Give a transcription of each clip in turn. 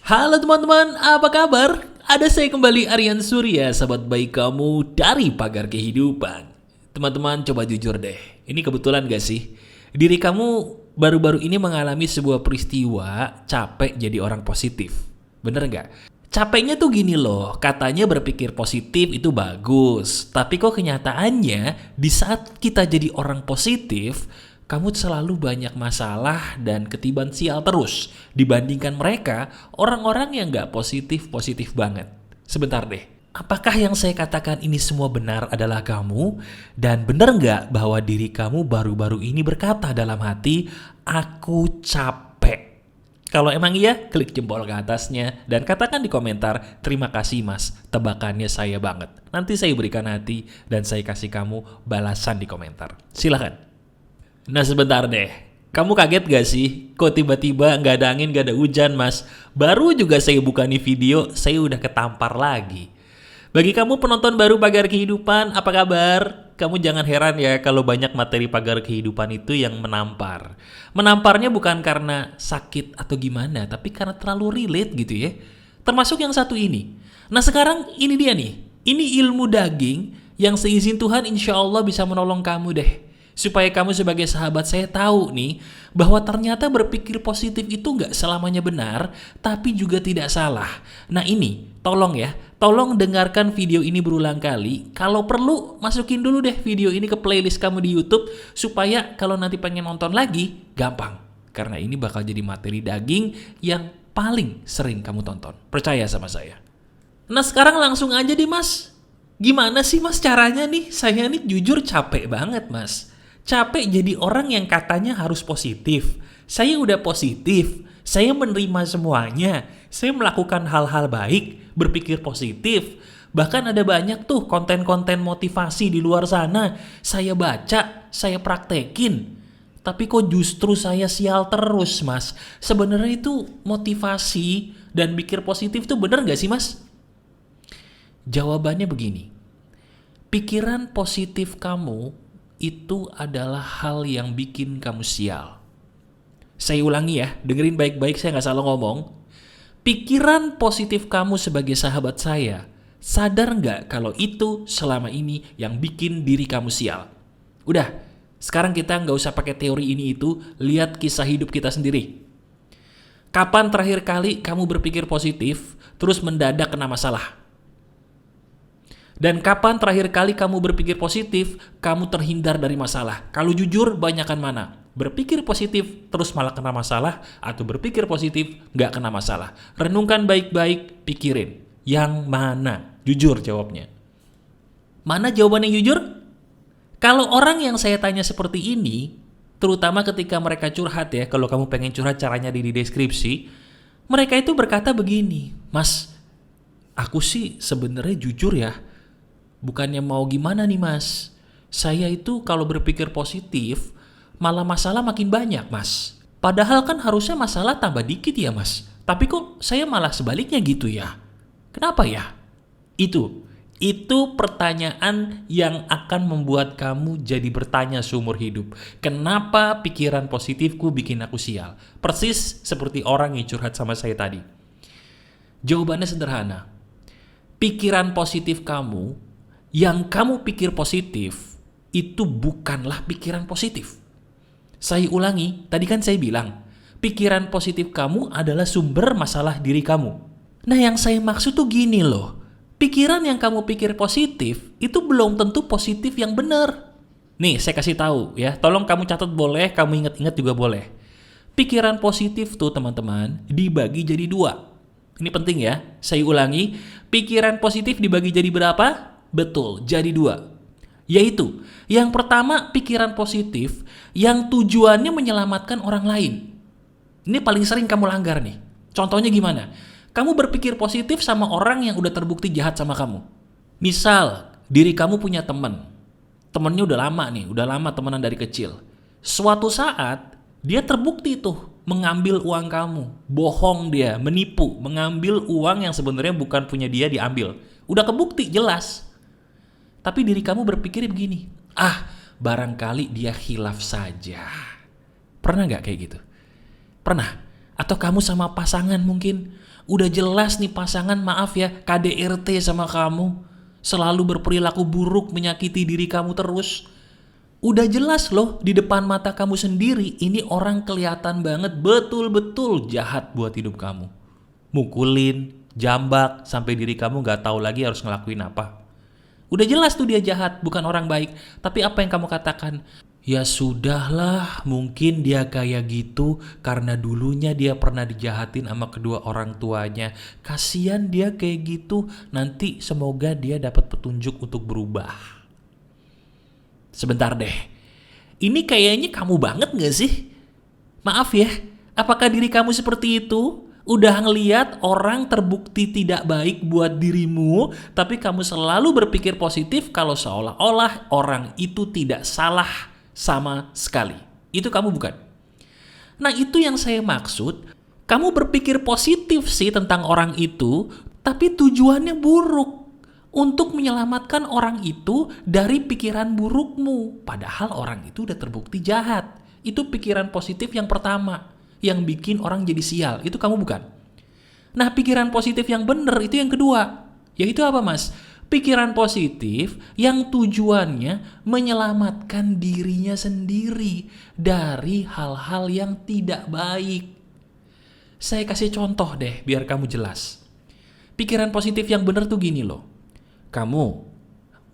Halo teman-teman, apa kabar? Ada saya kembali Aryan Surya, sahabat baik kamu dari Pagar Kehidupan. Teman-teman coba jujur deh, ini kebetulan gak sih? Diri kamu baru-baru ini mengalami sebuah peristiwa capek jadi orang positif. Bener gak? Capeknya tuh gini loh, katanya berpikir positif itu bagus. Tapi kok kenyataannya di saat kita jadi orang positif, kamu selalu banyak masalah dan ketiban sial terus dibandingkan mereka, orang-orang yang gak positif-positif banget. Sebentar deh, apakah yang saya katakan ini semua benar adalah kamu? Dan benar gak bahwa diri kamu baru-baru ini berkata dalam hati, aku capek? Kalau emang iya, klik jempol ke atasnya dan katakan di komentar, terima kasih mas, tebakannya saya banget. Nanti saya berikan hati dan saya kasih kamu balasan di komentar. Silahkan. Nah sebentar deh, kamu kaget gak sih? Kok tiba-tiba gak ada angin, gak ada hujan mas? Baru juga saya buka nih video, saya udah ketampar lagi. Bagi kamu penonton baru Pagar Kehidupan, apa kabar? Kamu jangan heran ya kalau banyak materi Pagar Kehidupan itu yang menampar. Menamparnya bukan karena sakit atau gimana, tapi karena terlalu relate gitu ya. Termasuk yang satu ini. Nah sekarang ini dia nih, ini ilmu daging yang seizin Tuhan insya Allah bisa menolong kamu deh. Supaya kamu sebagai sahabat saya tahu nih, bahwa ternyata berpikir positif itu nggak selamanya benar, tapi juga tidak salah. Nah ini, tolong ya, tolong dengarkan video ini berulang kali. Kalau perlu, masukin dulu deh video ini ke playlist kamu di YouTube, supaya kalau nanti pengen nonton lagi, gampang. Karena ini bakal jadi materi daging yang paling sering kamu tonton. Percaya sama saya. Nah sekarang langsung aja deh mas. Gimana sih mas caranya nih? Saya nih jujur capek banget mas. Capek jadi orang yang katanya harus positif. Saya udah positif. Saya menerima semuanya. Saya melakukan hal-hal baik, berpikir positif. Bahkan ada banyak tuh konten-konten motivasi di luar sana. Saya baca, saya praktekin. Tapi kok justru saya sial terus, Mas? Sebenarnya itu motivasi dan pikir positif tuh bener gak sih, Mas? Jawabannya begini. Pikiran positif kamu itu adalah hal yang bikin kamu sial. Saya ulangi ya, dengerin baik-baik, saya nggak salah ngomong. Pikiran positif kamu sebagai sahabat saya, sadar nggak kalau itu selama ini yang bikin diri kamu sial? Udah, sekarang kita nggak usah pakai teori ini itu, lihat kisah hidup kita sendiri. Kapan terakhir kali kamu berpikir positif, terus mendadak kena masalah? Dan kapan terakhir kali kamu berpikir positif, kamu terhindar dari masalah? Kalau jujur, banyakan mana? Berpikir positif, terus malah kena masalah, atau berpikir positif, nggak kena masalah? Renungkan baik-baik, pikirin. Yang mana? Jujur jawabnya. Mana jawaban yang jujur? Kalau orang yang saya tanya seperti ini, terutama ketika mereka curhat ya, kalau kamu pengen curhat caranya di deskripsi, mereka itu berkata begini, Mas, aku sih sebenarnya jujur ya, bukannya mau gimana nih mas, saya itu kalau berpikir positif malah masalah makin banyak mas. Padahal kan harusnya masalah tambah dikit ya mas, tapi kok saya malah sebaliknya gitu ya. Kenapa ya? Itu pertanyaan yang akan membuat kamu jadi bertanya seumur hidup. Kenapa pikiran positifku bikin aku sial? Persis seperti orang yang curhat sama saya tadi. Jawabannya sederhana. Pikiran positif kamu, yang kamu pikir positif, itu bukanlah pikiran positif. Saya ulangi, tadi kan saya bilang, pikiran positif kamu adalah sumber masalah diri kamu. Nah yang saya maksud tuh gini loh, pikiran yang kamu pikir positif, itu belum tentu positif yang benar. Nih saya kasih tahu ya, tolong kamu catat boleh, kamu ingat-ingat juga boleh. Pikiran positif tuh teman-teman, dibagi jadi 2. Ini penting ya, saya ulangi, pikiran positif dibagi jadi berapa? Betul, jadi 2. Yaitu, yang pertama pikiran positif yang tujuannya menyelamatkan orang lain. Ini paling sering kamu langgar nih. Contohnya gimana? Kamu berpikir positif sama orang yang udah terbukti jahat sama kamu. Misal, diri kamu punya teman. Temennya udah lama nih, udah lama temenan dari kecil. Suatu saat, dia terbukti tuh mengambil uang kamu. Bohong dia, menipu, mengambil uang yang sebenarnya bukan punya dia diambil. Udah kebukti, jelas. Tapi diri kamu berpikir begini, barangkali dia khilaf saja. Pernah gak kayak gitu? Pernah. Atau kamu sama pasangan mungkin. Udah jelas nih pasangan, maaf ya, KDRT sama kamu. Selalu berperilaku buruk, menyakiti diri kamu terus. Udah jelas loh di depan mata kamu sendiri, ini orang kelihatan banget betul-betul jahat buat hidup kamu. Mukulin, jambak, sampai diri kamu gak tahu lagi harus ngelakuin apa. Udah jelas tuh dia jahat, bukan orang baik. Tapi apa yang kamu katakan? Ya sudahlah, mungkin dia kayak gitu karena dulunya dia pernah dijahatin sama kedua orang tuanya. Kasian dia kayak gitu, nanti semoga dia dapat petunjuk untuk berubah. Sebentar deh, ini kayaknya kamu banget gak sih? Maaf ya, apakah diri kamu seperti itu? Udah ngeliat orang terbukti tidak baik buat dirimu, tapi kamu selalu berpikir positif kalau seolah-olah orang itu tidak salah sama sekali. Itu kamu bukan? Nah itu yang saya maksud, kamu berpikir positif sih tentang orang itu, tapi tujuannya buruk. Untuk menyelamatkan orang itu dari pikiran burukmu. Padahal orang itu udah terbukti jahat. Itu pikiran positif yang pertama. Yang bikin orang jadi sial. Itu kamu bukan? Nah pikiran positif yang benar itu yang kedua. Yaitu apa mas? Pikiran positif yang tujuannya menyelamatkan dirinya sendiri dari hal-hal yang tidak baik. Saya kasih contoh deh biar kamu jelas. Pikiran positif yang benar tuh gini loh. Kamu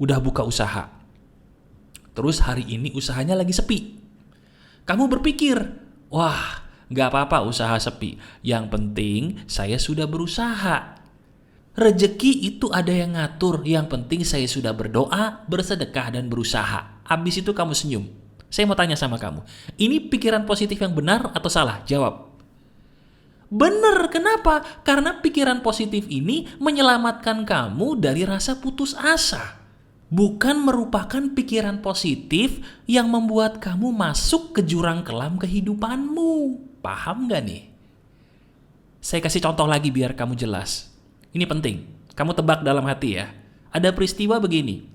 udah buka usaha, terus hari ini usahanya lagi sepi. Kamu berpikir, wah gak apa-apa usaha sepi, yang penting saya sudah berusaha. Rezeki itu ada yang ngatur, yang penting saya sudah berdoa, bersedekah dan berusaha. Habis itu kamu senyum. Saya mau tanya sama kamu, ini pikiran positif yang benar atau salah? Jawab. Bener, kenapa? Karena pikiran positif ini menyelamatkan kamu dari rasa putus asa. Bukan merupakan pikiran positif yang membuat kamu masuk ke jurang kelam kehidupanmu. Paham gak nih? Saya kasih contoh lagi biar kamu jelas. Ini penting, kamu tebak dalam hati ya. Ada peristiwa begini.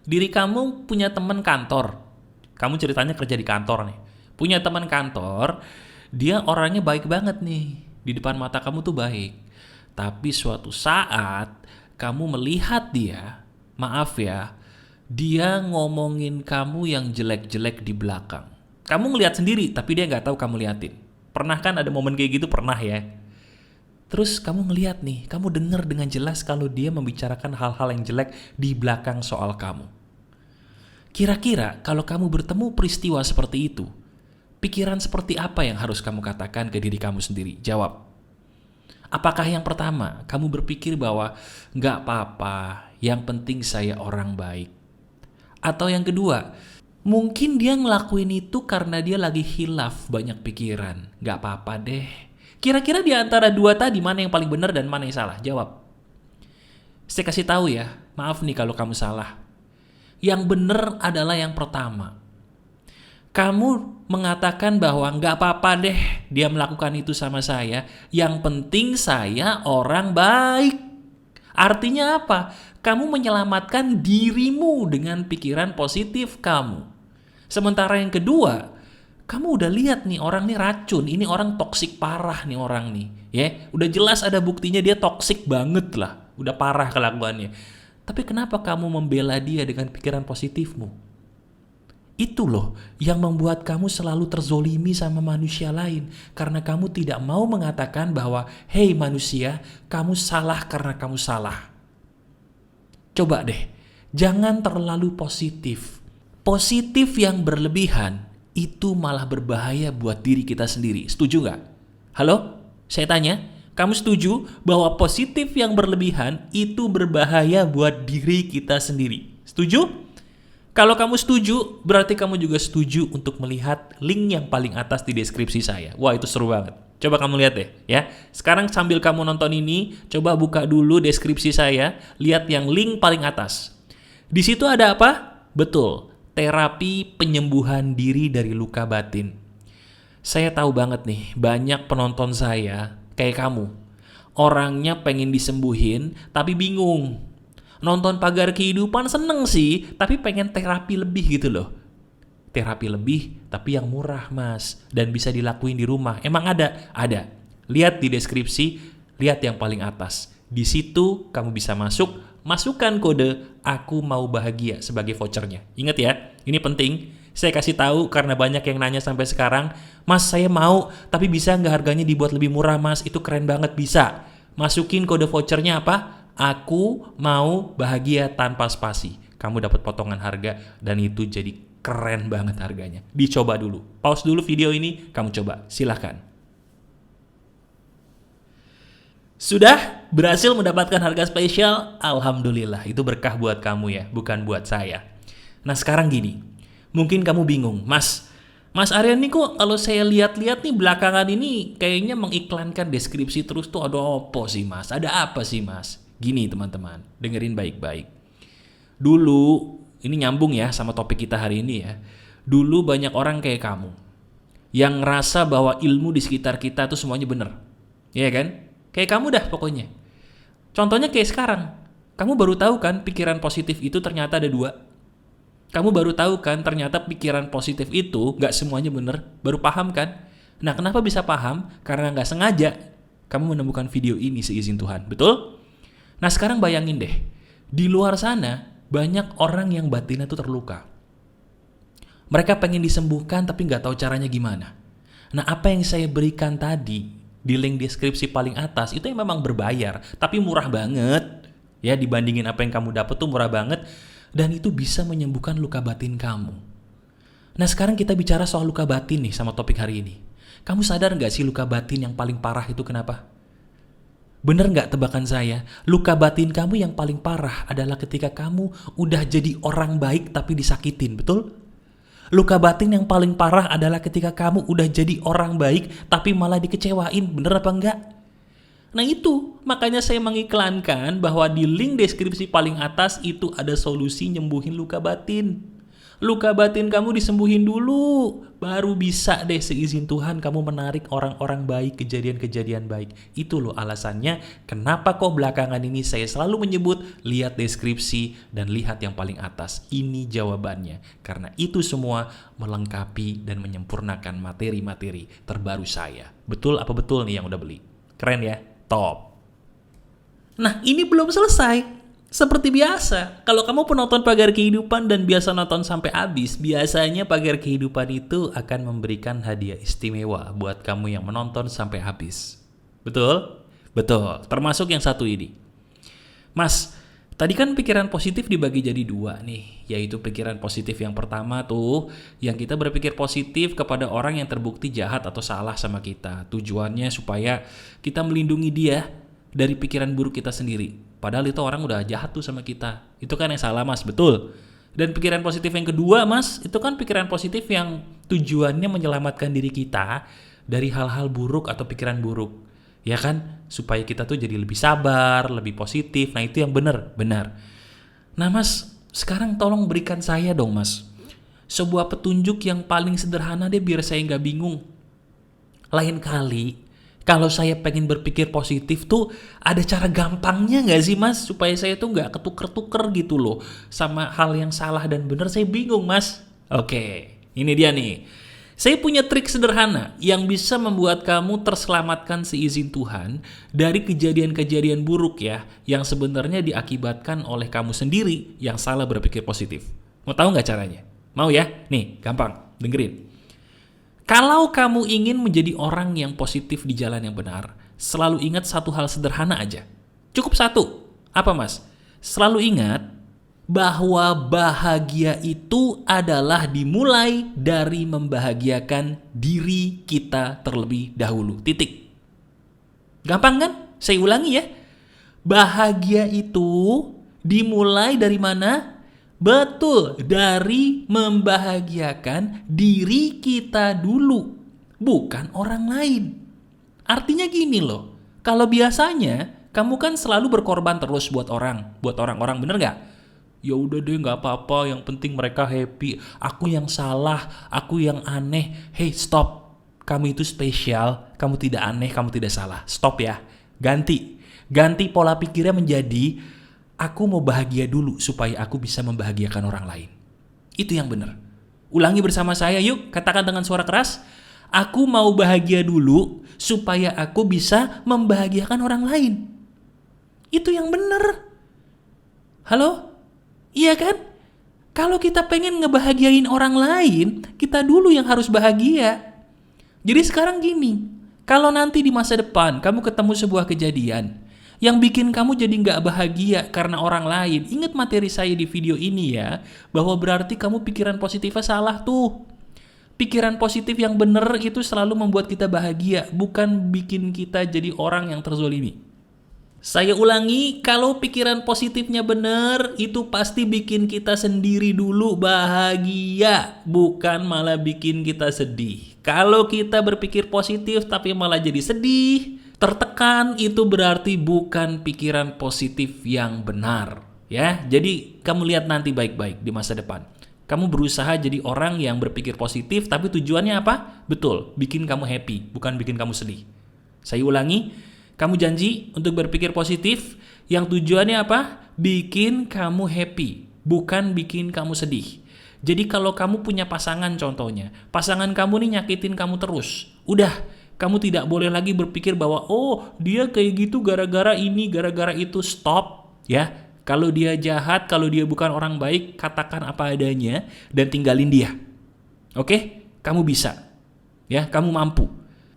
Diri kamu punya teman kantor. Kamu ceritanya kerja di kantor nih. Punya teman kantor, dia orangnya baik banget nih. Di depan mata kamu tuh baik. Tapi suatu saat kamu melihat dia, maaf ya, dia ngomongin kamu yang jelek-jelek di belakang. Kamu ngelihat sendiri, tapi dia gak tahu kamu liatin. Pernah kan ada momen kayak gitu? Pernah ya? Terus kamu ngelihat nih, kamu dengar dengan jelas kalau dia membicarakan hal-hal yang jelek di belakang soal kamu. Kira-kira kalau kamu bertemu peristiwa seperti itu, pikiran seperti apa yang harus kamu katakan ke diri kamu sendiri? Jawab. Apakah yang pertama, kamu berpikir bahwa gak apa-apa, yang penting saya orang baik? Atau yang kedua, mungkin dia ngelakuin itu karena dia lagi hilaf banyak pikiran. Gak apa-apa deh. Kira-kira di antara dua tadi mana yang paling benar dan mana yang salah? Jawab. Saya kasih tahu ya, maaf nih kalau kamu salah. Yang benar adalah yang pertama. Kamu mengatakan bahwa nggak apa-apa deh dia melakukan itu sama saya. Yang penting saya orang baik. Artinya apa? Kamu menyelamatkan dirimu dengan pikiran positif kamu. Sementara yang kedua, kamu udah lihat nih orang nih racun. Ini orang toksik parah nih orang nih. Ya, udah jelas ada buktinya dia toksik banget lah. Udah parah kelakuannya. Tapi kenapa kamu membela dia dengan pikiran positifmu? Itu loh yang membuat kamu selalu terzolimi sama manusia lain. Karena kamu tidak mau mengatakan bahwa, hei manusia, kamu salah karena kamu salah. Coba deh, jangan terlalu positif. Positif yang berlebihan, itu malah berbahaya buat diri kita sendiri. Setuju gak? Halo? Saya tanya, kamu setuju bahwa positif yang berlebihan itu berbahaya buat diri kita sendiri? Setuju? Kalau kamu setuju, berarti kamu juga setuju untuk melihat link yang paling atas di deskripsi saya. Wah, itu seru banget. Coba kamu lihat deh, ya. Sekarang sambil kamu nonton ini, coba buka dulu deskripsi saya, lihat yang link paling atas. Di situ ada apa? Betul, terapi penyembuhan diri dari luka batin. Saya tahu banget nih, banyak penonton saya kayak kamu. Orangnya pengen disembuhin, tapi bingung. Nonton Pagar Kehidupan seneng sih, tapi pengen terapi lebih gitu loh. terapi lebih, tapi yang murah mas, dan bisa dilakuin di rumah. Emang ada? Ada. Lihat di deskripsi, lihat yang paling atas. Di situ kamu bisa masukkan kode aku mau bahagia sebagai vouchernya. Ingat ya, ini penting. Saya kasih tahu karena banyak yang nanya sampai sekarang, mas saya mau, tapi bisa nggak harganya dibuat lebih murah mas? Itu keren banget, bisa. Masukin kode vouchernya apa? Aku mau bahagia tanpa spasi. Kamu dapat potongan harga dan itu jadi keren banget harganya. Dicoba dulu. Pause dulu video ini, kamu coba. Silahkan. Sudah berhasil mendapatkan harga spesial? Alhamdulillah, itu berkah buat kamu ya, bukan buat saya. Nah sekarang gini, mungkin kamu bingung, Mas Aryan nih kok kalau saya lihat-lihat nih belakangan ini kayaknya mengiklankan deskripsi terus tuh, ada apa sih mas? Ada apa sih mas? Gini teman-teman, dengerin baik-baik. Dulu, ini nyambung ya sama topik kita hari ini ya. Dulu banyak orang kayak kamu yang ngerasa bahwa ilmu di sekitar kita tuh semuanya bener. Iya kan? Kayak kamu dah pokoknya. Contohnya kayak sekarang. Kamu baru tahu kan pikiran positif itu ternyata ada 2. Kamu baru tahu kan ternyata pikiran positif itu gak semuanya bener. Baru paham kan? Nah kenapa bisa paham? Karena gak sengaja kamu menemukan video ini seizin Tuhan. Betul? Nah sekarang bayangin deh. Di luar sana banyak orang yang batinnya tuh terluka. Mereka pengen disembuhkan tapi gak tahu caranya gimana. Nah apa yang saya berikan tadi di link deskripsi paling atas itu yang memang berbayar, tapi murah banget ya, dibandingin apa yang kamu dapat tuh murah banget, dan itu bisa menyembuhkan luka batin kamu. Nah sekarang kita bicara soal luka batin nih sama topik hari ini. Kamu sadar gak sih luka batin yang paling parah itu kenapa? Bener gak tebakan saya? Luka batin kamu yang paling parah adalah ketika kamu udah jadi orang baik tapi disakitin, betul? Luka batin yang paling parah adalah ketika kamu udah jadi orang baik tapi malah dikecewain, bener apa enggak? Nah itu, makanya saya mengiklankan bahwa di link deskripsi paling atas itu ada solusi nyembuhin luka batin. Luka batin kamu disembuhin dulu, baru bisa deh seizin Tuhan kamu menarik orang-orang baik, kejadian-kejadian baik. Itu loh alasannya kenapa kok belakangan ini saya selalu menyebut lihat deskripsi dan lihat yang paling atas. Ini jawabannya, karena itu semua melengkapi dan menyempurnakan materi-materi terbaru saya. Betul apa betul nih yang udah beli? Keren ya? Top. Nah ini belum selesai. Seperti biasa, kalau kamu penonton Pagar Kehidupan dan biasa nonton sampai habis, biasanya Pagar Kehidupan itu akan memberikan hadiah istimewa buat kamu yang menonton sampai habis. Betul? Betul, termasuk yang satu ini. Mas, tadi kan pikiran positif dibagi jadi 2 nih, yaitu pikiran positif yang pertama tuh, yang kita berpikir positif kepada orang yang terbukti jahat atau salah sama kita. Tujuannya supaya kita melindungi dia dari pikiran buruk kita sendiri. Padahal itu orang udah jahat tuh sama kita. Itu kan yang salah mas, betul. Dan pikiran positif yang kedua mas, itu kan pikiran positif yang tujuannya menyelamatkan diri kita dari hal-hal buruk atau pikiran buruk. Ya kan? Supaya kita tuh jadi lebih sabar, lebih positif. Nah itu yang benar. Nah mas, sekarang tolong berikan saya dong mas sebuah petunjuk yang paling sederhana deh biar saya gak bingung. Lain kali kalau saya pengen berpikir positif tuh ada cara gampangnya gak sih mas? Supaya saya tuh gak ketuker-tuker gitu loh sama hal yang salah dan benar, saya bingung mas. Oke, ini dia nih. Saya punya trik sederhana yang bisa membuat kamu terselamatkan seizin Tuhan dari kejadian-kejadian buruk ya, yang sebenarnya diakibatkan oleh kamu sendiri yang salah berpikir positif. Mau tahu gak caranya? Mau ya? Nih, gampang, dengerin. Kalau kamu ingin menjadi orang yang positif di jalan yang benar, selalu ingat satu hal sederhana aja. Cukup satu. Apa mas? Selalu ingat bahwa bahagia itu adalah dimulai dari membahagiakan diri kita terlebih dahulu. Titik. Gampang kan? Saya ulangi ya. Bahagia itu dimulai dari mana? Betul, dari membahagiakan diri kita dulu, bukan orang lain. Artinya gini loh, kalau biasanya kamu kan selalu berkorban terus buat orang-orang, bener gak? Ya udah deh gak apa-apa, yang penting mereka happy, aku yang salah, aku yang aneh. Hey stop, kamu itu spesial, kamu tidak aneh, kamu tidak salah. Stop ya, ganti pola pikirnya menjadi aku mau bahagia dulu supaya aku bisa membahagiakan orang lain. Itu yang benar. Ulangi bersama saya yuk, katakan dengan suara keras. Aku mau bahagia dulu supaya aku bisa membahagiakan orang lain. Itu yang benar. Halo? Iya kan? Kalau kita pengen ngebahagiain orang lain, kita dulu yang harus bahagia. Jadi sekarang gini, kalau nanti di masa depan kamu ketemu sebuah kejadian yang bikin kamu jadi nggak bahagia karena orang lain, ingat materi saya di video ini ya, bahwa berarti kamu pikiran positifnya salah tuh. Pikiran positif yang benar itu selalu membuat kita bahagia, bukan bikin kita jadi orang yang terzolimi. Saya ulangi, kalau pikiran positifnya benar, itu pasti bikin kita sendiri dulu bahagia, bukan malah bikin kita sedih. Kalau kita berpikir positif tapi malah jadi sedih, tertekan, itu berarti bukan pikiran positif yang benar. Ya, jadi kamu lihat nanti baik-baik di masa depan. Kamu berusaha jadi orang yang berpikir positif, tapi tujuannya apa? Betul, bikin kamu happy, bukan bikin kamu sedih. Saya ulangi, kamu janji untuk berpikir positif, yang tujuannya apa? Bikin kamu happy, bukan bikin kamu sedih. Jadi kalau kamu punya pasangan contohnya, pasangan kamu nih nyakitin kamu terus, udah, kamu tidak boleh lagi berpikir bahwa, oh dia kayak gitu gara-gara ini, gara-gara itu, stop, ya. Kalau dia jahat, kalau dia bukan orang baik, katakan apa adanya dan tinggalin dia. Oke? Kamu bisa. Ya, kamu mampu.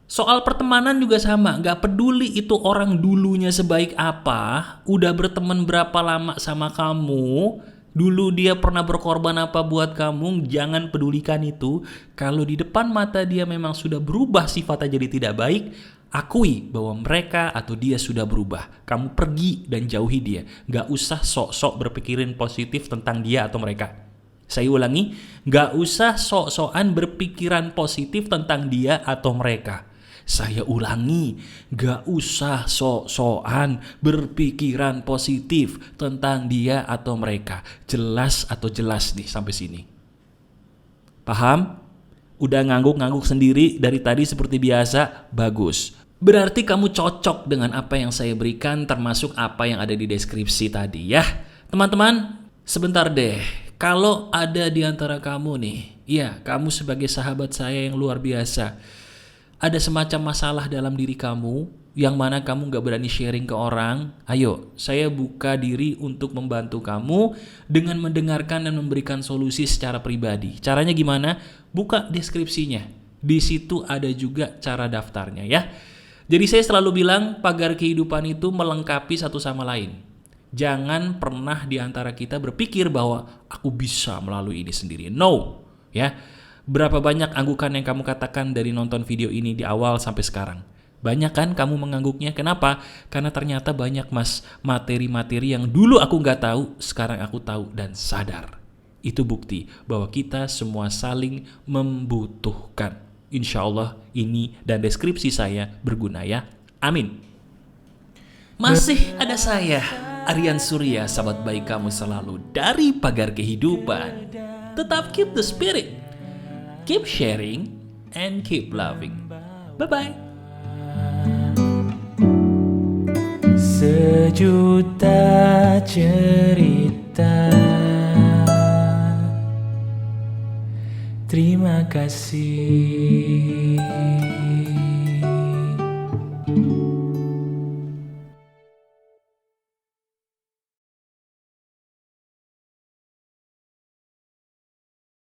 Soal pertemanan juga sama, nggak peduli itu orang dulunya sebaik apa, udah berteman berapa lama sama kamu, dulu dia pernah berkorban apa buat kamu, jangan pedulikan itu. Kalau di depan mata dia memang sudah berubah sifatnya jadi tidak baik, akui bahwa mereka atau dia sudah berubah. Kamu pergi dan jauhi dia. Gak usah sok-sok berpikirin positif tentang dia atau mereka. Saya ulangi, gak usah sok-sokan berpikiran positif tentang dia atau mereka. Saya ulangi, gak usah sok-sokan berpikiran positif tentang dia atau mereka. Jelas atau jelas nih sampai sini? Paham? Udah ngangguk-ngangguk sendiri dari tadi seperti biasa? Bagus. Berarti kamu cocok dengan apa yang saya berikan, termasuk apa yang ada di deskripsi tadi ya. Teman-teman, sebentar deh. Kalau ada di antara kamu nih, ya kamu sebagai sahabat saya yang luar biasa, ada semacam masalah dalam diri kamu, yang mana kamu gak berani sharing ke orang, ayo saya buka diri untuk membantu kamu dengan mendengarkan dan memberikan solusi secara pribadi. Caranya gimana? Buka deskripsinya. Di situ ada juga cara daftarnya ya. Jadi saya selalu bilang pagar kehidupan itu melengkapi satu sama lain. Jangan pernah di antara kita berpikir bahwa aku bisa melalui ini sendiri. No, ya. Berapa banyak anggukan yang kamu katakan dari nonton video ini di awal sampai sekarang? Banyak kan kamu mengangguknya? Kenapa? Karena ternyata banyak mas materi-materi yang dulu aku nggak tahu, sekarang aku tahu dan sadar. Itu bukti bahwa kita semua saling membutuhkan. Insya Allah ini dan deskripsi saya berguna ya. Amin. Masih ada saya, Aryan Surya, sahabat baik kamu selalu dari Pagar Kehidupan. Tetap keep the spirit, keep sharing, and keep loving. Bye-bye. Sejuta cerita, terima kasih.